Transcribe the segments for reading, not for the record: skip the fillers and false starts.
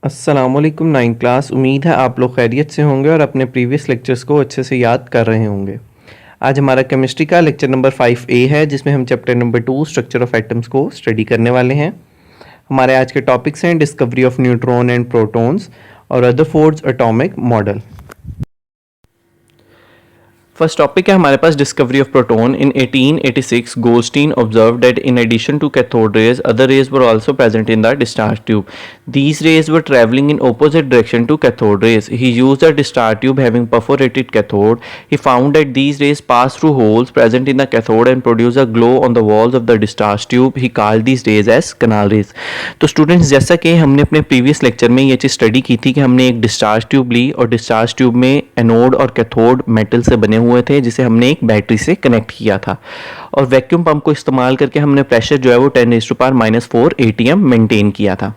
अस्सलामुअलैकुम 9th class. उम्मीद है आप लोग खैरियत से होंगे और अपने प्रीवियस लेक्चर्स को अच्छे से याद कर रहे होंगे। आज हमारा केमिस्ट्री का लेक्चर नंबर 5A है, जिसमें हम chapter number 2 structure of atoms को स्टडी करने वाले हैं। हमारे आज के टॉपिक्स हैं discovery of neutron and protons और Rutherford's atomic model. First topic है हमारे पास discovery of proton. In 1886 Goldstein observed that in addition to cathode rays other rays were also present in the discharge tube. These rays were travelling in opposite direction to cathode rays. He used a discharge tube having perforated cathode. He found that these rays pass through holes present in the cathode and produce a glow on the walls of the discharge tube. He called these rays as canal rays. तो students, जैसा कि हमने अपने previous lecture में ये चीज़ study की थी कि हमने एक डिस्चार्ज ट्यूब ली और डिस्चार्ज ट्यूब में एनोड और कैथोड मेटल से बने हुए थे, जिसे हमने एक बैटरी से कनेक्ट किया था और वैक्यूम पंप को इस्तेमाल करके हमने प्रेशर जो है वो 10⁻⁻⁴ atm मेंटेन किया था।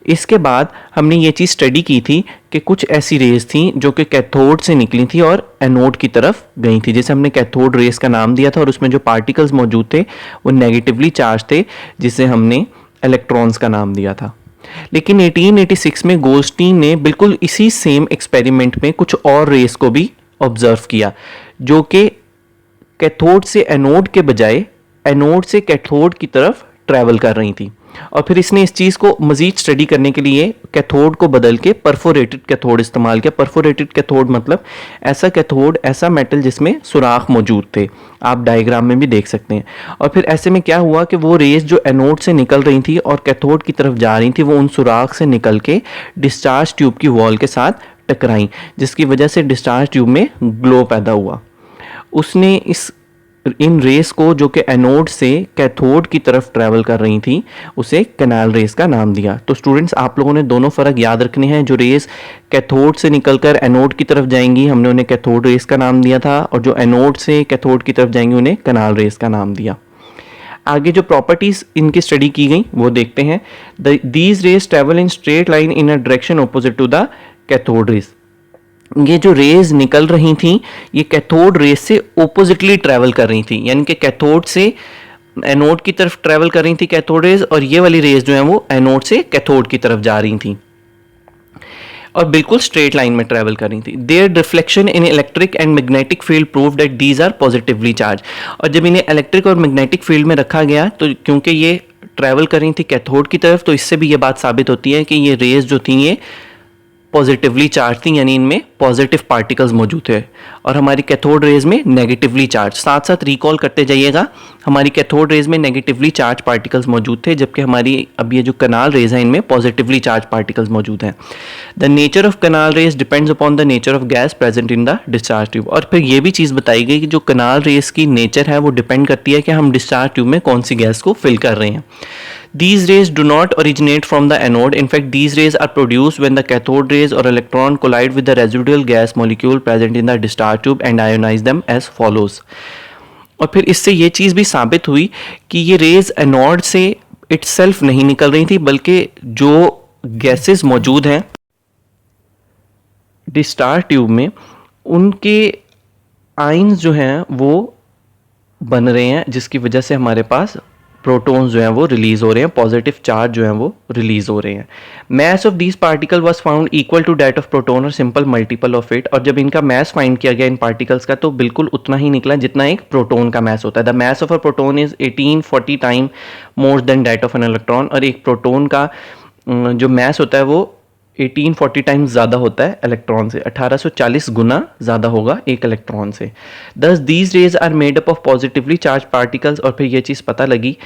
इसके बाद हमने ये चीज़ स्टडी की थी कि कुछ ऐसी रेज थी जो कि कैथोड से निकली थी और एनोड की तरफ गई थी, जिसे हमने कैथोड रेज का नाम दिया था और उसमें जो पार्टिकल्स मौजूद थे वो नेगेटिवली चार्ज थे, जिसे हमने इलेक्ट्रॉन्स का नाम दिया था। लेकिन 1886 में गोल्डस्टीन ने बिल्कुल इसी सेम एक्सपेरिमेंट में कुछ और रेस को भी ऑब्जर्व किया, जो कि कैथोड से एनोड के बजाय एनोड से कैथोड की तरफ ट्रैवल कर रही थी। और फिर इसने इस चीज़ को मज़ीद स्टडी करने के लिए कैथोड को बदल के परफोरेटेड कैथोड इस्तेमाल किया। परफोरेटेड कैथोड मतलब ऐसा कैथोड, ऐसा मेटल जिसमें सुराख मौजूद थे। आप डायग्राम में भी देख सकते हैं। और फिर ऐसे में क्या हुआ कि वो रेज जो एनोड से निकल रही थी और कैथोड की तरफ जा रही थी, वो उन सुराख से निकल के डिस्चार्ज ट्यूब की वॉल के साथ टकराई, जिसकी वजह से डिस्चार्ज ट्यूब में ग्लो पैदा हुआ। उसने इन रेस को, जो कि एनोड से कैथोड की तरफ ट्रैवल कर रही थी, उसे कैनाल रेस का नाम दिया। तो स्टूडेंट्स, आप लोगों ने दोनों फ़र्क याद रखने हैं। जो रेस कैथोड से निकलकर एनोड की तरफ जाएंगी, हमने उन्हें कैथोड रेस का नाम दिया था, और जो एनोड से कैथोड की तरफ जाएंगी उन्हें कैनाल रेस का नाम दिया। आगे जो प्रॉपर्टीज इनकी स्टडी की गई वो देखते हैं। These rays travel in straight line in a direction opposite to the cathode rays. ये जो रेज निकल रही थी, ये कैथोड रेस से ओपोजिटली ट्रैवल कर रही थी, यानी कि कैथोड से एनोड की तरफ ट्रैवल कर रही थी कैथोड रेज, और ये वाली रेज जो है वो एनोड से कैथोड की तरफ जा रही थी और बिल्कुल स्ट्रेट लाइन में ट्रैवल कर रही थी। Their reflection in electric and magnetic field prove that these are positively charge. और जब इन्हें इलेक्ट्रिक और मैग्नेटिक फील्ड में रखा गया, तो क्योंकि ये ट्रैवल कर रही थी कैथोड की तरफ, तो इससे भी ये बात साबित होती है कि ये रेज जो थी ये पॉजिटिवली चार्ज थी, यानी इनमें पॉजिटिव पार्टिकल्स मौजूद थे, और हमारी कैथोड रेज में नेगेटिवली चार्ज। साथ साथ रिकॉल करते जाइएगा, हमारी कैथोड रेज में नेगेटिवली चार्ज पार्टिकल्स मौजूद थे, जबकि हमारी अब ये जो कैनाल रेज है इनमें पॉजिटिवली चार्ज पार्टिकल्स मौजूद हैं। The nature of canal raise depends upon the nature of gas present in the discharge tube. और फिर ये भी चीज़ बताई गई कि जो कैनाल रेज की नेचर है वो डिपेंड करती है कि हम डिस्चार्ज ट्यूब में कौन सी गैस को फिल कर रहे हैं। These rays do not originate from the anode. In fact, these rays are produced when the cathode rays or electron collide with the residual gas molecule present in the discharge tube and ionize them as follows. और फिर इससे ये चीज़ भी साबित हुई कि ये raise anode से इटसेल्फ नहीं निकल रही थी, बल्कि जो गैसेस मौजूद हैं डिस्चार्ज ट्यूब में, उनके आयंस जो हैं वो बन रहे हैं, जिसकी वजह से हमारे पास प्रोटॉन्स जो हैं वो रिलीज हो रहे हैं, पॉजिटिव चार्ज जो हैं वो रिलीज हो रहे हैं। Mass of these particle was found equal to that of proton और सिंपल मल्टीपल ऑफ इट। और जब इनका मैस फाइंड किया गया इन पार्टिकल्स का, तो बिल्कुल उतना ही निकला जितना एक प्रोटॉन का मैस होता है। The mass of a proton is 1840 time more than that of an electron. और एक प्रोटॉन का जो मैस होता है वो 1840 टाइम्स ज़्यादा होता है इलेक्ट्रॉन से, 1840 गुना ज़्यादा होगा एक इलेक्ट्रॉन से। Thus these rays are made up of positively charge particles. और फिर ये चीज़ पता लगी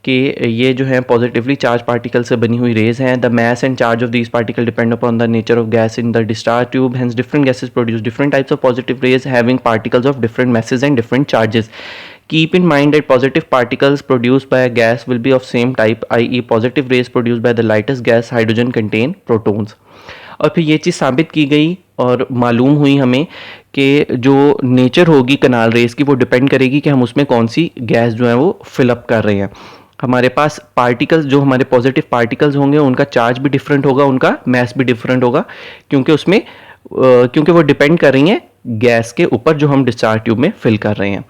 कि ये जो है पॉजिटिवली चार्ज पार्टिकल से बनी हुई रेज हैं। The mass and charge of these particle depend upon the nature of gas in the discharge tube, hence different gases produce different types of positive rays having particles of different masses and different charges. Keep in mind that positive particles produced by a gas will be of same type, i.e. positive rays produced by the lightest gas hydrogen contain protons. और फिर ये चीज़ साबित की गई और मालूम हुई हमें कि जो नेचर होगी कैनाल रेस की, वो डिपेंड करेगी कि हम उसमें कौन सी गैस जो है वो फिलअप कर रहे हैं। हमारे पास पार्टिकल्स, जो हमारे पॉजिटिव पार्टिकल्स होंगे, उनका चार्ज भी डिफरेंट होगा, उनका मैस भी डिफरेंट होगा, क्योंकि वो डिपेंड कर रही हैं गैस के ऊपर जो हम डिस्चार्ज ट्यूब में फिल कर रहे हैं।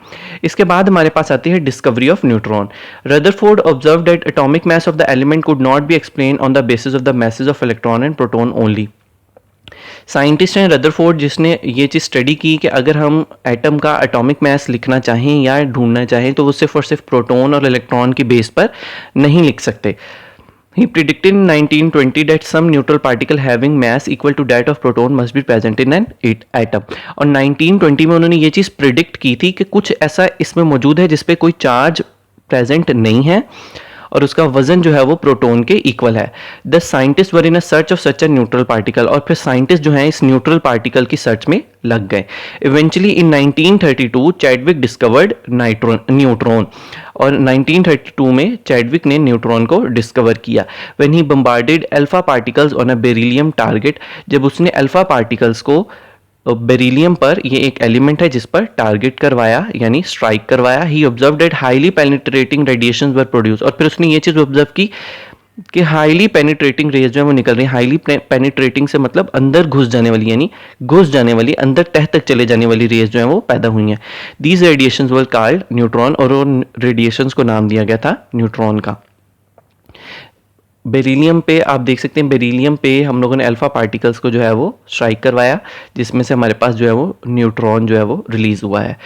इसके बाद हमारे पास आती है discovery of neutron. Rutherford observe that atomic mass of the element could not be explain on the basis of the message of electron and proton only. Scientist हैं रदरफोर्ड जिसने ये चीज़ स्टडी की कि अगर हम एटम का एटॉमिक मास लिखना चाहें या ढूंढना चाहें तो वो सिर्फ और सिर्फ प्रोटॉन और इलेक्ट्रॉन की बेस पर नहीं लिख सकते। He predicted in 1920 that some neutral particle having mass equal to that of proton must be present in an atom. और 1920 में उन्होंने ये चीज़ प्रिडिक्ट की थी कि कुछ ऐसा इसमें मौजूद है जिसपे कोई चार्ज प्रेजेंट नहीं है और उसका वजन जो है वो प्रोटॉन के इक्वल है। The scientist were in a search of such a neutral particle, और फिर साइंटिस्ट जो है इस न्यूट्रल पार्टिकल की सर्च में लग गए। Eventually in 1932 Chadwick discovered neutron, और 1932 में चैडविक ने न्यूट्रॉन को डिस्कवर किया। When he bombarded alpha particles on a beryllium target, जब उसने अल्फा पार्टिकल्स को बेरिलियम पर, ये एक एलिमेंट है जिस पर टारगेट करवाया यानी स्ट्राइक करवाया, he observe that highly penetrating radiations were produce, और फिर उसने ये चीज़ ऑब्जर्व की कि हाईली पेनिट्रेटिंग रेज जो है वो निकल रही है। हाईली पेनिट्रेटिंग से मतलब अंदर घुस जाने वाली, यानी घुस जाने वाली, अंदर तह तक चले जाने वाली रेज जो है वो पैदा हुई हैं। These radiations were called neutron, और उन रेडिएशंस को नाम दिया गया था न्यूट्रॉन का। बेरिलियम पे आप देख सकते हैं, बेरिलियम पे हम लोगों ने अल्फा पार्टिकल्स को जो है वो स्ट्राइक करवाया, जिसमें से हमारे पास जो है वो न्यूट्रॉन जो है वो रिलीज हुआ है।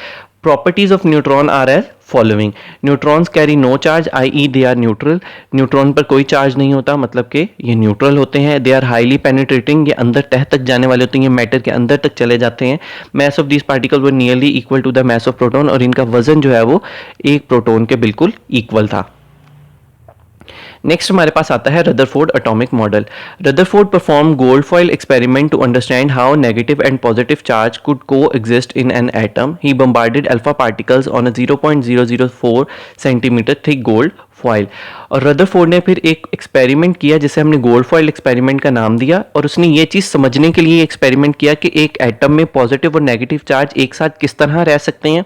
Properties of neutron are as following. Neutrons carry no charge, ie they are neutral. Neutron पर कोई चार्ज नहीं होता, मतलब कि ये न्यूट्रल होते हैं। दे आर हाईली पेनिट्रेटिंग, ये अंदर तह तक जाने वाले होते हैं, ये मैटर के अंदर तक चले जाते हैं। Mass of this particle were nearly equal to the mass of proton, और इनका वजन जो है वो एक प्रोटॉन के बिल्कुल इक्वल था। नेक्स्ट हमारे पास आता है Rutherford atomic model. Rutherford perform gold foil experiment to understand how negative and positive charge could coexist in an atom. He bombarded alpha particles on a 0.004 centimetre thick gold foil. और Rutherford ने फिर एक experiment किया जिसे हमने gold foil experiment का नाम दिया, और उसने ये चीज़ समझने के लिए एक्सपेरिमेंट किया कि एक एटम में पॉजिटिव और नेगेटिव चार्ज एक साथ किस तरह रह सकते हैं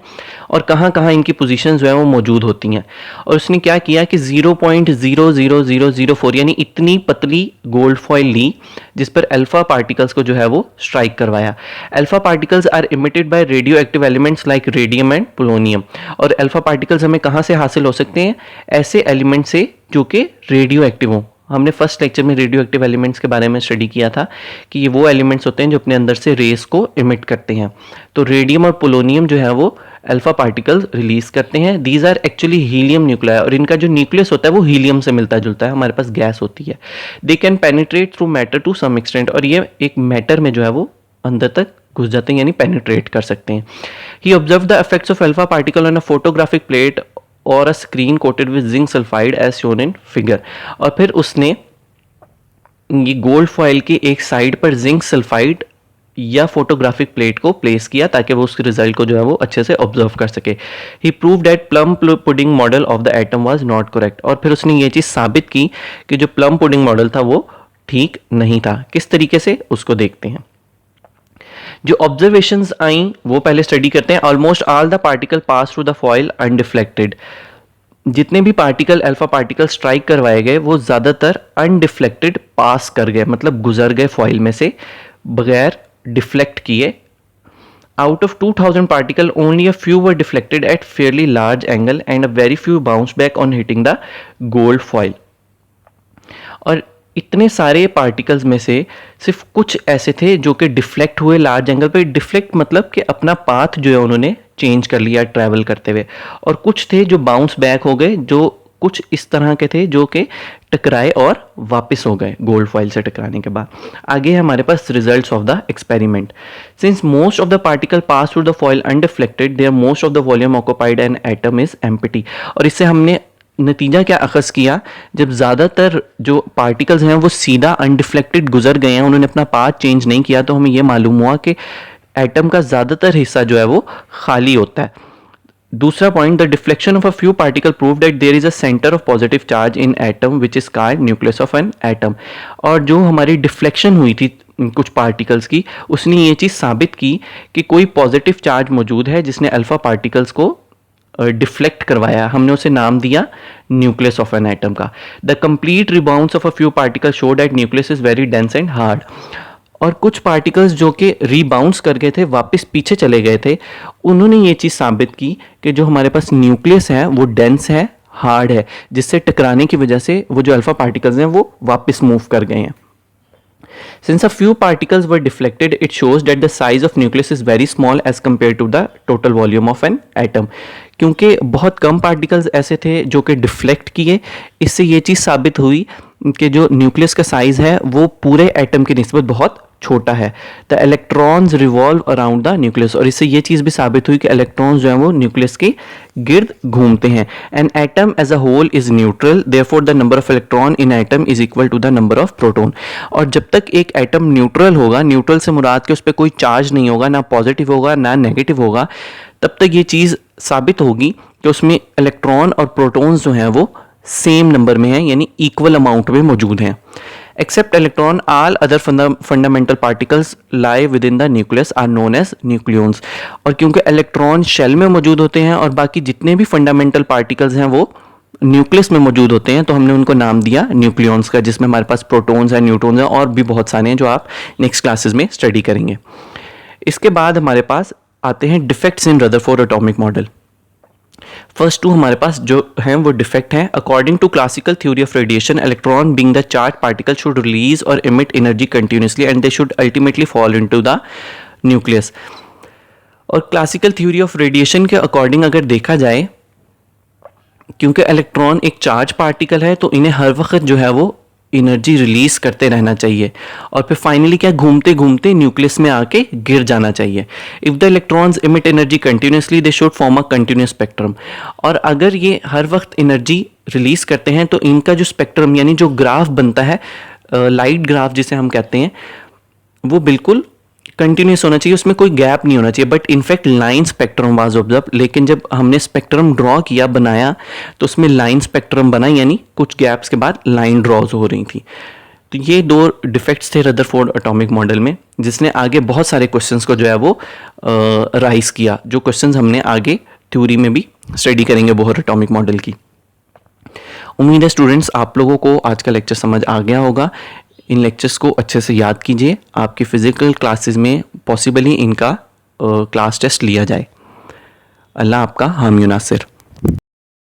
और कहाँ कहाँ इनकी पोजीशन जो है वो मौजूद होती हैं। और उसने क्या किया कि 0.00004 यानी इतनी पतली गोल्ड फॉइल ली जिस पर अल्फा पार्टिकल्स को जो है वो स्ट्राइक करवाया। Alpha particles are emitted by radioactive elements like radium and polonium. और अल्फा पार्टिकल्स हमें कहाँ से हासिल हो सकते हैं? ऐसे एलिमेंट से जो कि रेडियो एक्टिव हो। हमने फर्स्ट लेक्चर में रेडियो एक्टिव एलिमेंट्स के बारे में स्टडी किया था कि ये वो एलिमेंट्स होते हैं जो अपने अंदर से रेस को इमिट करते हैं। तो रेडियम और पोलोनियम जो है वो अल्फा पार्टिकल्स रिलीज करते हैं। These are actually helium nuclei, और इनका जो न्यूक्लियस होता है वो हीलियम से मिलता जुलता है, हमारे पास गैस होती है। They can penetrate through matter to some extent, और ये एक मैटर में जो है वो अंदर तक घुस जाते हैं यानी पेनिट्रेट कर सकते हैं। He observe the effects of alpha particle on a photographic plate और a screen coated with zinc sulphide as shown in figure. और फिर उसने ये गोल्ड फॉइल की एक साइड पर जिंक सल्फाइड या फोटोग्राफिक प्लेट को प्लेस किया ताकि वो उसके रिजल्ट को जो है वो अच्छे से ऑब्जर्व कर सके। He prove that plum pudding model of the atom was not correct, और फिर उसने ये चीज़ साबित की कि जो प्लम पुडिंग मॉडल था वो ठीक नहीं था। किस तरीके से, उसको देखते हैं। जो ऑब्जर्वेशंस आई वो पहले स्टडी करते हैं। Almost all the particle pass through the foil undeflected. जितने भी पार्टिकल अल्फा पार्टिकल स्ट्राइक करवाए गए वो ज़्यादातर अनडिफ्लेक्टेड पास कर गए, मतलब गुजर गए फॉइल में से बगैर डिफ्लेक्ट किए। Out of 2000 particle only a few were deflected at fairly large angle and a very few bounce back on hitting the gold foil. और इतने सारे पार्टिकल्स में से सिर्फ कुछ ऐसे थे जो कि डिफ्लेक्ट हुए लार्ज एंगल पे। डिफ्लेक्ट मतलब कि अपना पाथ जो है उन्होंने चेंज कर लिया ट्रैवल करते हुए, और कुछ थे जो बाउंस बैक हो गए, जो कुछ इस तरह के थे जो कि टकराए और वापस हो गए गोल्ड फॉइल से टकराने के बाद। आगे है हमारे पास results of the experiment. Since most of the particle pass through the foil undeflected, there most of the volume occupied an atom is empty. और इससे हमने नतीजा क्या अखज़ किया, जब ज़्यादातर जो पार्टिकल्स हैं वो सीधा अनडिफ्लेक्टेड गुजर गए हैं, उन्होंने अपना पाथ चेंज नहीं किया, तो हमें यह मालूम हुआ कि एटम का ज़्यादातर हिस्सा जो है वो खाली होता है। दूसरा point, the deflection of a few particle prove that there is a centre of positive charge in atom which is called nucleus of an atom. और जो हमारी डिफ्लेक्शन हुई थी कुछ पार्टिकल्स की, उसने ये चीज़ साबित की कि कोई पॉजिटिव चार्ज मौजूद है जिसने अल्फा पार्टिकल्स को डिफ्लेक्ट करवाया। हमने उसे नाम दिया न्यूक्लियस ऑफ एन एटम का। The complete rebounds of a few particle show that nucleus is very dense and hard. और कुछ पार्टिकल्स जो कि रीबाउंस कर गए थे, वापस पीछे चले गए थे, उन्होंने ये चीज़ साबित की कि जो हमारे पास न्यूक्लियस है वो डेंस है, हार्ड है, जिससे टकराने की वजह से वो जो अल्फा पार्टिकल्स हैं वो वापस मूव कर गए हैं. Since a few particles were deflected, it shows that the size of nucleus is very small as compared to the total volume of an atom. क्योंकि बहुत कम पार्टिकल्स ऐसे थे जो कि डिफ्लेक्ट किए, इससे ये चीज़ साबित हुई कि जो न्यूक्लियस का साइज़ है वो पूरे एटम की निस्बत बहुत छोटा है. The electrons revolve around the nucleus, और इससे ये चीज़ भी साबित हुई कि इलेक्ट्रॉन्स जो हैं वो न्यूक्लियस के गिर्द घूमते हैं. An atom as a whole is neutral, therefore the number of electron in atom is equal to the number of proton. और जब तक एक एटम न्यूट्रल होगा, न्यूट्रल से मुराद कि उस पर कोई चार्ज नहीं होगा, ना पॉजिटिव होगा ना नेगेटिव होगा, तब तक ये चीज़ साबित होगी कि उसमें इलेक्ट्रॉन और प्रोटॉन्स जो हैं वो सेम नंबर में हैं, यानी इक्वल अमाउंट में मौजूद हैं. Except electron, all other fundamental particles lie within the nucleus are known as nucleons. और क्योंकि इलेक्ट्रॉन शेल में मौजूद होते हैं और बाकी जितने भी फंडामेंटल पार्टिकल्स हैं वो न्यूक्लियस में मौजूद होते हैं, तो हमने उनको नाम दिया न्यूक्लियॉन्स का, जिसमें हमारे पास प्रोटॉन्स हैं, न्यूट्रॉन्स हैं और भी बहुत सारे हैं जो आप नेक्स्ट क्लासेस में स्टडी करेंगे. इसके बाद हमारे पास आते हैं defects in Rutherford atomic model. First two हमारे पास जो हैं वो डिफेक्ट हैं. According to classical theory of radiation, electron being the charge particle should release और emit energy continuously and they should ultimately fall into the nucleus. और classical theory of radiation के according अगर देखा जाए, क्योंकि इलेक्ट्रॉन एक charge particle है तो इन्हें हर वक्त जो है वो एनर्जी रिलीज करते रहना चाहिए और फिर फाइनली क्या, घूमते घूमते न्यूक्लियस में आके गिर जाना चाहिए. If the electrons emit energy continuously they should form a continuous spectrum. और अगर ये हर वक्त एनर्जी रिलीज करते हैं तो इनका जो स्पेक्ट्रम यानी जो ग्राफ बनता है, लाइट ग्राफ जिसे हम कहते हैं, वो बिल्कुल कंटिन्यूस होना चाहिए, उसमें कोई गैप नहीं होना चाहिए. But in fact line spectrum was observe, लेकिन जब हमने स्पेक्ट्रम ड्रॉ किया, बनाया, तो उसमें लाइन स्पेक्ट्रम बना, यानी कुछ गैप्स के बाद लाइन ड्रॉज हो रही थी. तो ये दो डिफेक्ट्स थे रदरफोर्ड एटॉमिक मॉडल में, जिसने आगे बहुत सारे क्वेश्चंस को जो है वो राइज किया, जो क्वेश्चंस हमने आगे थ्योरी में भी स्टडी करेंगे बोहर एटॉमिक मॉडल की. उम्मीद है स्टूडेंट्स आप लोगों को आज का लेक्चर समझ आ गया होगा. इन लेक्चर्स को अच्छे से याद कीजिए, आपकी फ़िज़िकल क्लासेस में पॉसिबली इनका क्लास टेस्ट लिया जाए. अल्लाह आपका हामी नासिर.